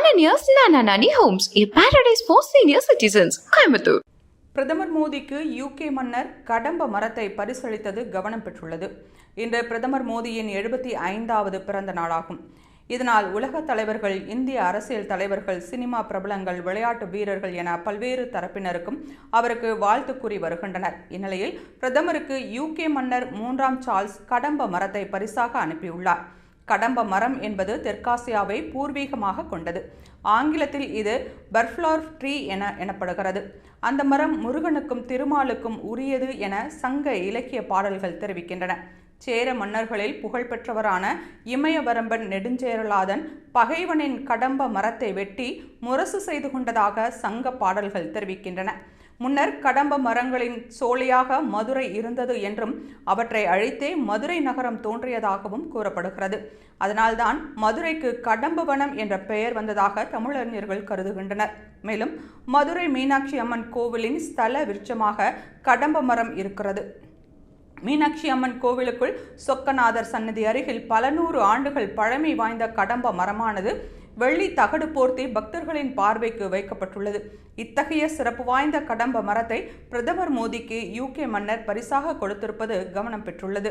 Ananias Nananani Homes, a paradise for senior citizens, Coimbatore. பிரதமர் மோடிக்கு UK மன்னர் கடம்ப மரத்தை பரிசளித்தது கவனம் பெற்றுள்ளது. இன்று பிரதமர் மோடியின் 75வது பிறந்த நாளாகும். இதனால் உலக தலைவர்கள், இந்திய அரசியல் தலைவர்கள், சினிமா பிரபலங்கள், விளையாட்டு வீரர்கள் என பல்வேறு தரப்பினருக்கும் அவருக்கு வாழ்த்து கூறி வருகின்றனர். இந்நிலையில் பிரதமருக்கு யூகே மன்னர் 3ஆம் சார்ல்ஸ் கடம்ப மரத்தை பரிசாக அனுப்பியுள்ளார். கடம்ப மரம் என்பது தெற்காசியாவை பூர்வீகமாக கொண்டது. ஆங்கிலத்தில் இது பர்ஃப்ளவர் ட்ரீ எனப்படுகிறது. அந்த மரம் முருகனுக்கும் திருமாலுக்கும் உரியது என சங்க இலக்கிய பாடல்கள் தெரிவிக்கின்றன. சேர மன்னர்களில் புகழ்பெற்றவரான இமயவரம்பன் நெடுஞ்சேரலாதன் பகைவனின் கடம்ப மரத்தை வெட்டி முரசு செய்து கொண்டதாக சங்க பாடல்கள் தெரிவிக்கின்றன. முன்னர் கடம்ப மரங்களின் சோலையாக மதுரை இருந்தது என்றும் அவற்றை அழித்தே மதுரை நகரம் தோன்றியதாகவும் கூறப்படுகிறது. அதனால்தான் மதுரைக்கு கடம்பவனம் என்ற பெயர் வந்ததாக தமிழறிஞர்கள் கருதுகின்றனர். மேலும் மதுரை மீனாட்சி அம்மன் கோவிலின் ஸ்தல விருட்சமாக கடம்ப மரம் இருக்கிறது. மீனாட்சி அம்மன் கோவிலுக்குள் சொக்கநாதர் சன்னதி அருகில் பல நூறு ஆண்டுகள் பழமை வாய்ந்த கடம்ப மரமானது வெள்ளி தகடு போர்த்தி பக்தர்களின் பார்வைக்கு வைக்கப்பட்டுள்ளது. இத்தகைய சிறப்பு வாய்ந்த கடம்ப மரத்தை பிரதமர் மோடிக்கு யூகே மன்னர் பரிசாக கொடுத்திருப்பது கவனம் பெற்றுள்ளது.